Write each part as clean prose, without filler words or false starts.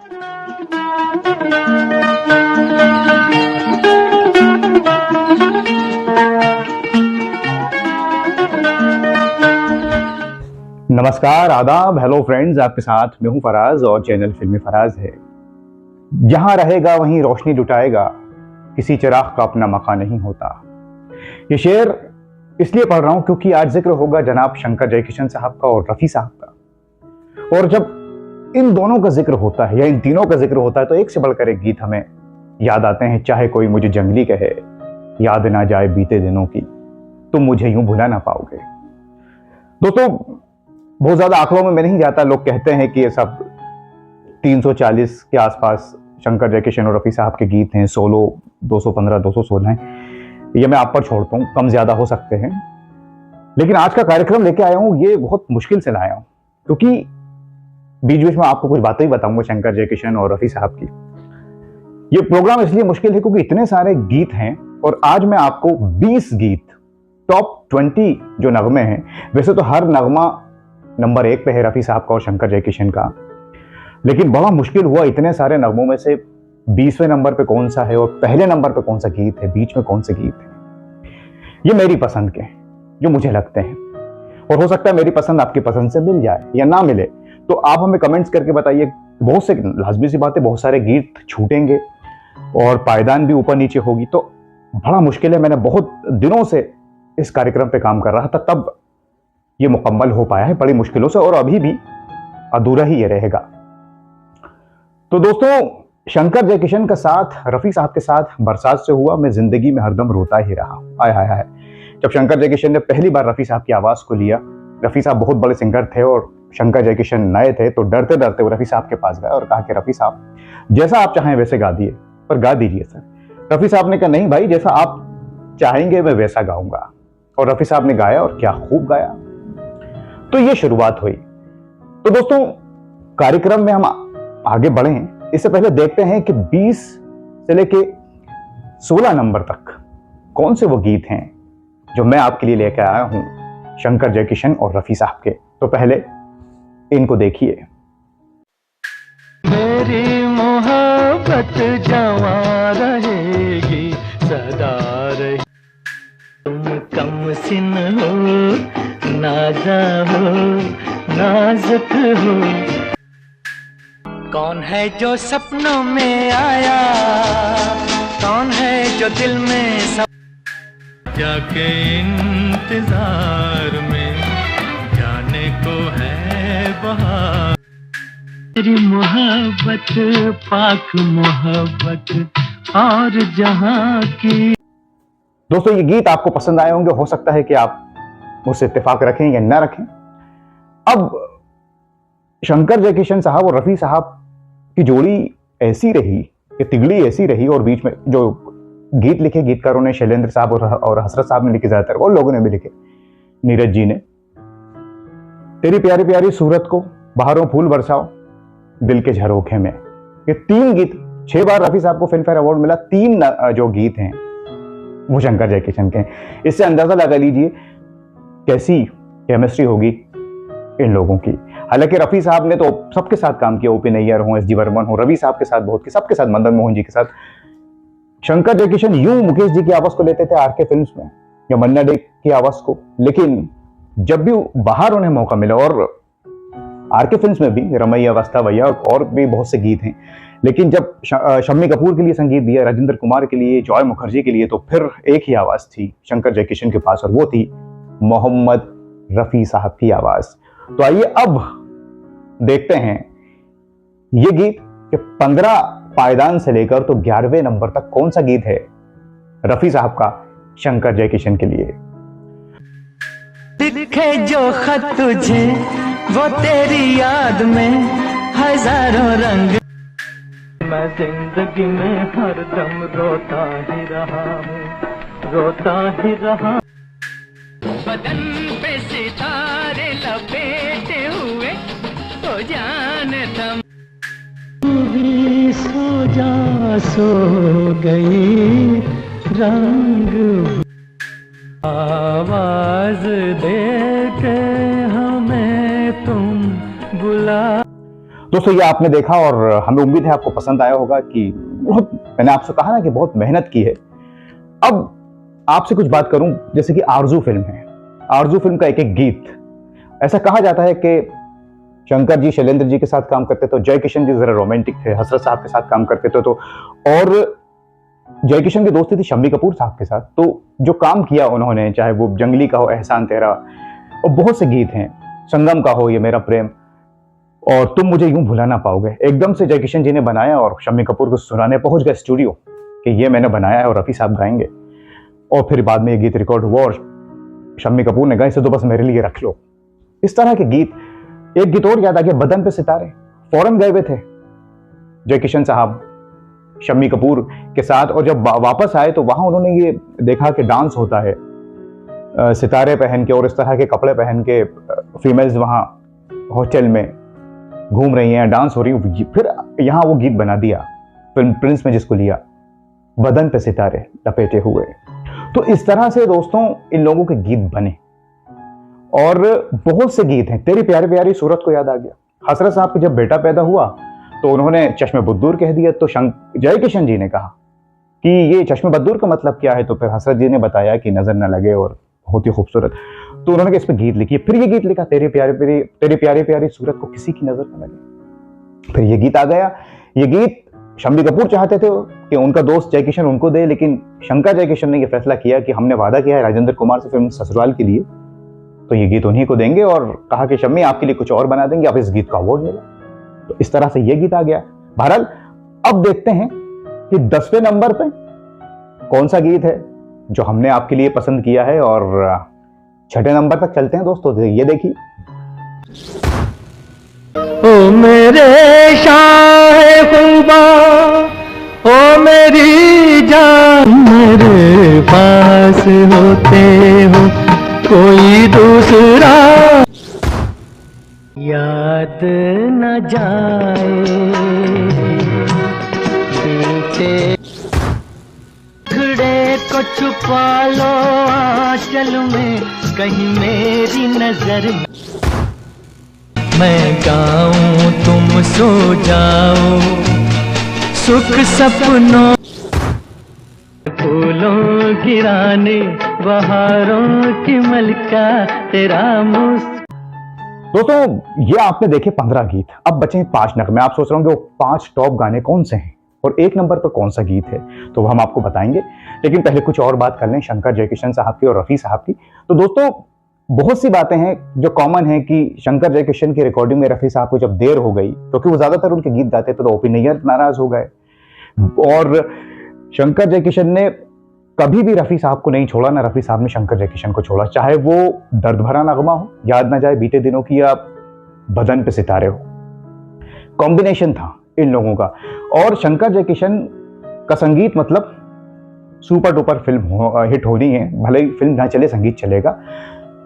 नमस्कार, आदाब, hello friends. आपके साथ मैं हूं फराज और चैनल फिल्मी फराज है। जहां रहेगा वहीं रोशनी लुटाएगा, किसी चिराग का अपना मकान नहीं होता। ये शेर इसलिए पढ़ रहा हूं क्योंकि आज जिक्र होगा जनाब शंकर जयकिशन साहब का और रफी साहब का। और जब इन दोनों का जिक्र होता है या इन तीनों का जिक्र होता है तो एक से बढ़कर एक गीत हमें याद आते हैं। चाहे कोई मुझे जंगली कहे, याद ना जाए बीते दिनों की, तुम मुझे यूं भुला ना पाओगे। दोस्तों, बहुत ज्यादा आंकड़ों में मैं नहीं जाता। लोग कहते हैं कि ये सब 340 के आसपास शंकर जयकिशन और रफी साहब के गीत हैं, सोलो 215 216 हैं। ये मैं आप पर छोड़ता हूँ, कम ज्यादा हो सकते हैं। लेकिन आज का कार्यक्रम लेके आया हूँ, ये बहुत मुश्किल से लाया हूँ क्योंकि बीच बीच में आपको कुछ बातें ही बताऊंगा शंकर जयकिशन और रफी साहब की। ये प्रोग्राम इसलिए मुश्किल है क्योंकि इतने सारे गीत हैं और आज मैं आपको 20 गीत, टॉप 20 जो नगमे हैं। वैसे तो हर नगमा नंबर 1 पे है रफी साहब का और शंकर जयकिशन का, लेकिन बड़ा मुश्किल हुआ इतने सारे नगमों में से 20वें नंबर पे कौन सा है और पहले नंबर पे कौन सा गीत है, बीच में कौन से गीत है। ये मेरी पसंद के जो मुझे लगते हैं और हो सकता है मेरी पसंद आपकी पसंद से मिल जाए या ना मिले। तो आप हमें कमेंट्स करके बताइए। बहुत से लाजमी सी बात है, बहुत सारे गीत छूटेंगे और पायदान भी ऊपर नीचे होगी, तो बड़ा मुश्किल है। मैंने बहुत दिनों से इस कार्यक्रम पे काम कर रहा था, तब ये मुकम्मल हो पाया है बड़ी मुश्किलों से और अभी भी अधूरा ही ये रहेगा। तो दोस्तों, शंकर जयकिशन का साथ रफी साहब के साथ बरसात से हुआ, मैं जिंदगी में हरदम रोता ही रहा। आय हाय हाय। जब शंकर जयकिशन ने पहली बार रफी साहब की आवाज को लिया, रफी साहब बहुत बड़े सिंगर थे और शंकर जयकिशन नए थे, तो डरते डरते वो रफी साहब के पास गए और कहा कि रफी साहब जैसा आप चाहें वैसे गा दिए, पर गा दीजिए सर। रफी साहब ने कहा नहीं भाई, जैसा आप चाहेंगे मैं वैसा गाऊंगा। और रफी साहब ने गाया और क्या खूब गाया। तो ये शुरुआत हुई। तो दोस्तों, कार्यक्रम में हम आगे बढ़े हैं, इससे पहले देखते हैं कि 20 से लेके 16 नंबर तक कौन से वो गीत हैं जो मैं आपके लिए लेकर आया हूं शंकर जयकिशन और रफी साहब के। तो पहले इनको देखिए। मेरी मोहब्बत जवां रहेगी, सदा रही। तुम कम सिन हो, नाजा हो, नाजुक हो। कौन है जो सपनों में आया, कौन है जो दिल में जाके इंतजार में जाने को है बहार। तेरी मोहब्बत पाक मोहब्बत और जहां की। दोस्तों, ये गीत आपको पसंद आए होंगे। हो सकता है कि आप मुझसे इत्तेफाक रखें या ना रखें। अब शंकर जयकिशन साहब और रफी साहब की जोड़ी ऐसी रही कि तिगड़ी ऐसी रही, और बीच में जो गीत लिखे गीतकारों ने शैलेंद्र साहब और हसरत साहब ने लिखे, ज्यादातर और लोगों ने भी लिखे, नीरज जी ने। तेरी प्यारी प्यारी सूरत को, बहारों फूल बरसाओ, दिल के झरोखे में, ये 3 गीत। 6 बार रफी साहब को फिल्म फेयर अवार्ड मिला। 3 जो गीत हैं वो शंकर जयकिशन के हैं। इससे अंदाजा लगा लीजिए कैसी केमिस्ट्री होगी इन लोगों की। हालांकि रफी साहब ने तो सबके साथ काम किया, ओपी नैयर हो, एस डी बर्मन हो, रवि साहब के साथ बहुत की, सबके साथ, मदन मोहन जी के साथ। शंकर जयकिशन यूं मुकेश जी की आवाज को लेते थे आरके फिल्म्स में या मन्ना डे की आवाज को, लेकिन जब भी बाहर उन्हें मौका मिला, और आरके फिल्म्स में भी रमैया वस्तावैया और भी बहुत से गीत हैं, लेकिन जब शम्मी कपूर के लिए संगीत दिया, राजेंद्र कुमार के लिए, जॉय मुखर्जी के लिए, तो फिर एक ही आवाज थी शंकर जयकिशन के पास और वो थी मोहम्मद रफी साहब की आवाज। तो आइए अब देखते हैं ये गीत कि 15 पायदान से लेकर तो 11वें नंबर तक कौन सा गीत है रफी साहब का शंकर जयकिशन के लिए। लिखे जो खत तुझे वो तेरी याद में हजारों रंग, मैं जिंदगी में हरदम रोता ही रहा हूँ, रोता ही रहा। बदन पे सितारे लपेटे हुए तो जाने तुम भी सो जा, सो गई रंग। आवाज दे के हमें तुम बुला। दोस्तों ये आपने देखा और हमें उम्मीद है आपको पसंद आया होगा कि बहुत, मैंने आपसे कहा ना कि बहुत मेहनत की है। अब आपसे कुछ बात करूं, जैसे कि आरजू फिल्म है, आरजू फिल्म का एक एक गीत, ऐसा कहा जाता है कि शंकर जी शैलेंद्र जी के साथ काम करते तो जय किशन जी जरा रोमांटिक थे, हसरत साहब के साथ काम करते थे तो, और जय किशन की दोस्ती थी शम्मी कपूर साहब के साथ। तो जो काम किया उन्होंने, चाहे वो जंगली का हो, एहसान तेरा, और बहुत से गीत हैं, संगम का हो, ये मेरा प्रेम, और तुम मुझे यूं भुला ना पाओगे, एकदम से जय किशन जी ने बनाया और शम्मी कपूर को सुनाने पहुंच गए स्टूडियो कि ये मैंने बनाया है और रफी साहब गाएंगे। और फिर बाद में ये गीत रिकॉर्ड हुआ और शम्मी कपूर ने कहा इसे तो बस मेरे लिए रख लो। इस तरह के गीत। एक गीत और याद आ गया, बदन पे सितारे, फौरन गए हुए थे जय किशन साहब शम्मी कपूर के साथ, और जब वापस आए तो वहां उन्होंने ये देखा कि डांस होता है सितारे पहन के और इस तरह के कपड़े पहन के, फीमेल्स वहां हॉस्टल में घूम रही हैं, डांस हो रही है, फिर यहां वो गीत बना दिया फिल्म प्रिंस में, जिसको लिया, बदन पे सितारे लपेटे हुए। तो इस तरह से दोस्तों इन लोगों के गीत बने और बहुत से गीत हैं। तेरी प्यारी प्यारी सूरत को याद आ गया, हसरत साहब के जब बेटा पैदा हुआ तो उन्होंने चश्मे बद्दूर कह दिया, तो जय किशन जी ने कहा कि ये चश्मे बद्दूर का मतलब क्या है, तो फिर हसरत जी ने बताया कि नजर न लगे और बहुत ही खूबसूरत, तो उन्होंने इस पर गीत लिखी। फिर ये गीत लिखा, तेरी प्यारी प्यारी सूरत को किसी की नजर न लगे, फिर ये गीत आ गया। ये गीत शम्मी कपूर चाहते थे कि उनका दोस्त जय किशन उनको दे, लेकिन शंकर जय किशन ने यह फैसला किया कि हमने वादा किया है राजेंद्र कुमार से फिल्म ससुराल के लिए, तो ये गीत उन्हीं को देंगे, और कहा कि शम्मी आपके लिए कुछ और बना देंगे, आप इस गीत का अवार्ड ले लो। तो इस तरह से ये गीत आ गया। बहरहाल अब देखते हैं कि 10वें नंबर पे कौन सा गीत है जो हमने आपके लिए पसंद किया है, और 6ठे नंबर तक चलते हैं दोस्तों। ये देखिए, ओ मेरे शाह खुदा, ओ मेरी जान, मेरे पास होते हो कोई दूसरा याद न जाए, बीते झगड़े को छुपा लो आंचल में, कहीं मेरी नजर मैं गाऊं तुम सो जाओ, सुख सपनों फूलों गिराने बहारों की मलका तेरा दोस्तों ये आपने देखे 15 गीत, अब बचे 5 नगमे। आप सोच रहे होंगे वो 5 टॉप गाने कौन से हैं और 1 नंबर पर कौन सा गीत है, तो वो हम आपको बताएंगे। लेकिन पहले कुछ और बात कर लें शंकर जय किशन साहब की और रफी साहब की। तो दोस्तों बहुत सी बातें हैं जो कॉमन है कि शंकर जय किशन की रिकॉर्डिंग में रफी साहब को जब देर हो गई, क्योंकि वो ज्यादातर उनके गीत गाते थे, तो ओपी नैयर नाराज हो गए, और शंकर जय किशन ने कभी भी रफी साहब को नहीं छोड़ा, ना रफी साहब ने शंकर जय किशन को छोड़ा, चाहे वो दर्द भरा नगमा हो, याद ना जाए बीते दिनों की, या बदन पे सितारे हो। कॉम्बिनेशन था इन लोगों का। और शंकर जय किशन का संगीत मतलब सुपर डुपर फिल्म हिट होनी है, भले ही फिल्म ना चले संगीत चलेगा।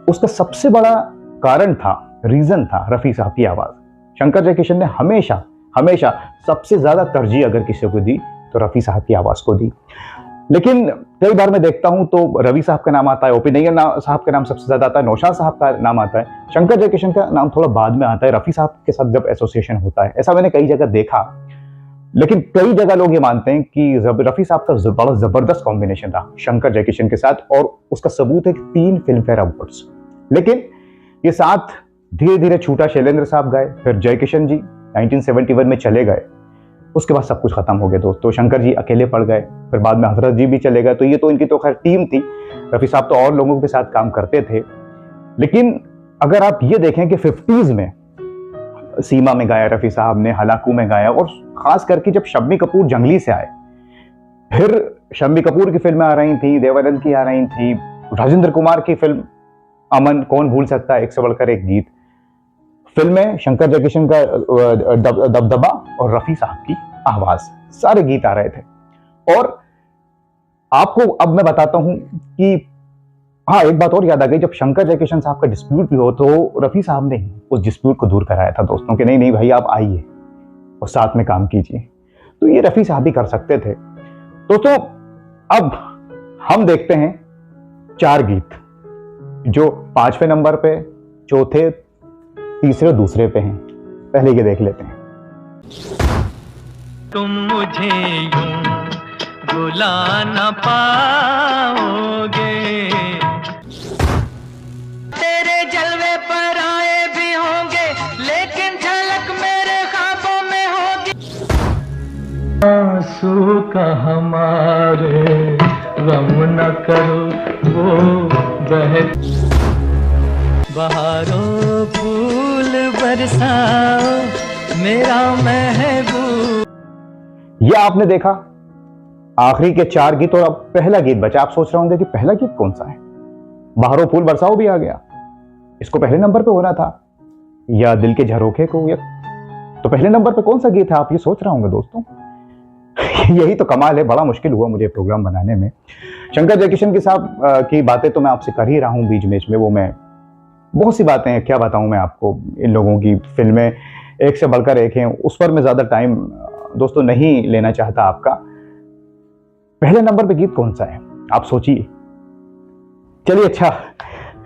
उसका सबसे बड़ा कारण था, रीजन था रफी साहब की आवाज। शंकर जय किशन ने हमेशा हमेशा सबसे ज्यादा तरजीह अगर किसी को दी तो रफी साहब की आवाज को दी। लेकिन कई बार मैं देखता हूं तो रवि साहब का नाम आता है, ओपी नैयर साहब का नाम सबसे ज्यादा आता है, नौशाद साहब का नाम आता है, शंकर जय किशन का नाम थोड़ा बाद में आता है, रफी साहब के साथ जब एसोसिएशन होता है। ऐसा मैंने कई जगह देखा, लेकिन कई जगह लोग ये मानते हैं कि रफी साहब का बड़ा जबरदस्त कॉम्बिनेशन था शंकर जय किशन के साथ, और उसका सबूत है कि 3 फिल्म फेयर अवार्ड्स। लेकिन ये साथ धीरे धीरे छूटा, शैलेंद्र साहब गए, फिर जय किशन जी 1971 में चले गए, उसके बाद सब कुछ खत्म हो गया दोस्तों। शंकर जी अकेले पड़ गए, फिर बाद में हजरत जी भी चले गए, तो ये तो इनकी तो खैर टीम थी। रफी साहब तो और लोगों के साथ काम करते थे। लेकिन अगर आप ये देखें कि 50s में सीमा में गाया रफी साहब ने, हलाकू में गाया, और खास करके जब शम्मी कपूर जंगली से आए, फिर शम्मी कपूर की फिल्में आ रही थी, देवानंद की आ रही थी, राजेंद्र कुमार की फिल्म अमन, कौन भूल सकता है, एक से बढ़कर एक गीत। फिल्म में शंकर जय किशन का दबदबा और रफी साहब की आवाज, सारे गीत आ रहे थे। और आपको अब मैं बताता हूं कि हाँ, एक बात और याद आ गई, जब शंकर जय किशन साहब का डिस्प्यूट भी हो तो रफी साहब ने उस डिस्प्यूट को दूर कराया था दोस्तों, कि नहीं नहीं भाई आप आइए और साथ में काम कीजिए। तो ये रफी साहब भी कर सकते थे दोस्तों। अब हम देखते हैं 4 गीत जो 5वें नंबर पे, चौथे, तीसरे और दूसरे पे हैं। पहले ये देख लेते हैं। तुम मुझे यूं बुला न पाओगे, तेरे जलवे पर आए भी होंगे लेकिन झलक मेरे ख्वाबों में होगी। आंसू का हमारे गम न करो वो बह, बहारों फूल बरसाओ मेरा महबूब। ये आपने देखा आखिरी के 4 गीत और अब पहला गीत बचा। आप सोच रहे होंगे कि पहला गीत कौन सा है। बहारों फूल बरसाओ भी आ गया, इसको पहले नंबर पे होना था, या दिल के झरोखे को, या तो पहले नंबर पे कौन सा गीत है आप ये सोच रहे होंगे दोस्तों। यही तो कमाल है, बड़ा मुश्किल हुआ मुझे प्रोग्राम बनाने में। शंकर जयकिशन के साहब की बातें तो मैं आपसे कर ही रहा हूँ बीच बीच में, वो मैं बहुत सी बातें हैं, क्या बताऊं मैं आपको। इन लोगों की फिल्में एक से बढ़कर एक हैं, उस पर मैं ज्यादा टाइम दोस्तों नहीं लेना चाहता आपका। पहले नंबर पे गीत कौन सा है आप सोचिए। चलिए अच्छा,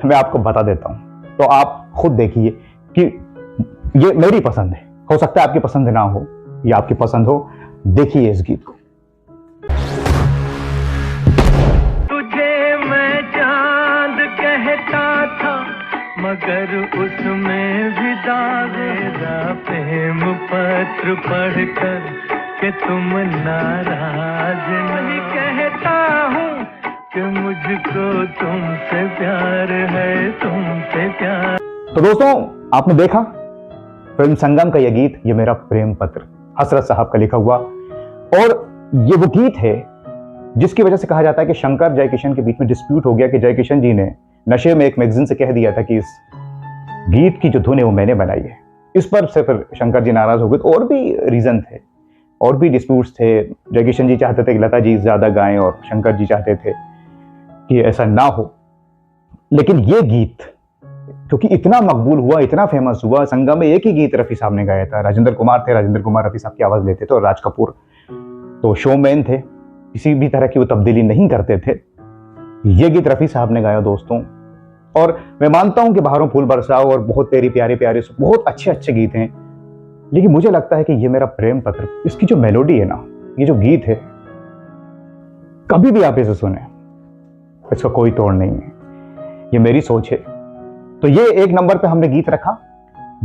मैं आपको बता देता हूं, तो आप खुद देखिए कि ये मेरी पसंद है, हो सकता है आपकी पसंद ना हो या आपकी पसंद हो। देखिए इस गीत को। तुझे मैं चांद कहता था मगर उसमें भी दावेदा प्रेम पत्र पढ़कर कि तुम नाराज नहीं, कहता हूँ कि मुझको तुमसे प्यार है, तुमसे प्यार। तो दोस्तों आपने देखा फिल्म संगम का यह गीत, ये मेरा प्रेम पत्र, हसरत साहब का लिखा हुआ, और ये वो गीत है जिसकी वजह से कहा जाता है कि शंकर जयकिशन के बीच में डिस्प्यूट हो गया कि जयकिशन जी ने नशे में एक मैगजीन से कह दिया था कि इस गीत की जो धुन है वो मैंने बनाई है। इस पर से फिर शंकर जी नाराज हो गए। तो और भी रीजन थे, और भी डिस्प्यूट्स थे। जयकिशन जी चाहते थे कि लता जी ज्यादा गाएं और शंकर जी चाहते थे कि ऐसा ना हो। लेकिन ये गीत क्योंकि इतना मकबूल हुआ, इतना फेमस हुआ, संगम में एक ही गीत रफी साहब ने गाया था। राजेंद्र कुमार थे, राजेंद्र कुमार रफी साहब की आवाज लेते थे, और राज कपूर तो शोमैन थे, किसी भी तरह की वो तब्दीली नहीं करते थे। ये गीत रफी साहब ने गाया दोस्तों। और मैं मानता हूं कि बहारों फूल बरसाओ और बहुत तेरी प्यारे प्यारे बहुत अच्छे अच्छे गीत हैं, लेकिन मुझे लगता है कि ये मेरा प्रेम पत्र, इसकी जो मेलोडी है ना, ये जो गीत है, कभी भी आप इसे सुने इसका कोई तोड़ नहीं है। ये मेरी सोच है। तो ये एक नंबर पे हमने गीत रखा।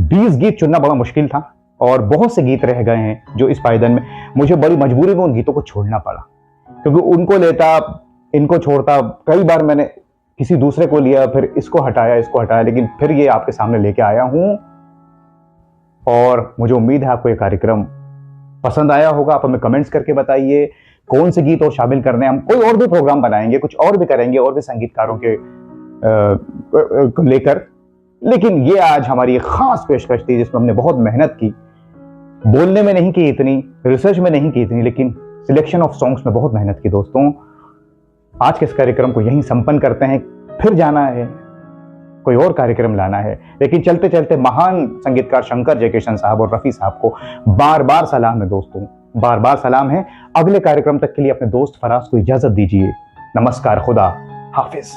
20 गीत चुनना बड़ा मुश्किल था और बहुत से गीत रह गए हैं जो इस पायदान में मुझे बड़ी मजबूरी में उन गीतों को छोड़ना पड़ा, क्योंकि उनको लेता इनको छोड़ता। कई बार मैंने किसी दूसरे को लिया, फिर इसको हटाया, लेकिन फिर ये आपके सामने लेके आया हूं। और मुझे उम्मीद है आपको ये कार्यक्रम पसंद आया होगा। आप हमें कमेंट्स करके बताइए कौन से गीत और शामिल करने। हम कोई और भी प्रोग्राम बनाएंगे, कुछ और भी करेंगे, और भी संगीतकारों के लेकर। लेकिन ये आज हमारी एक खास पेशकश थी जिसमें हमने बहुत मेहनत की। बोलने में नहीं की इतनी, रिसर्च में नहीं की इतनी, लेकिन सिलेक्शन ऑफ सॉन्ग्स में बहुत मेहनत की दोस्तों। आज के इस कार्यक्रम को यहीं संपन्न करते हैं। फिर जाना है, कोई और कार्यक्रम लाना है, लेकिन चलते चलते महान संगीतकार शंकर जयकिशन साहब और रफी साहब को बार बार सलाम है दोस्तों, बार बार सलाम है। अगले कार्यक्रम तक के लिए अपने दोस्त फराज को इजाजत दीजिए। नमस्कार, खुदा हाफिज।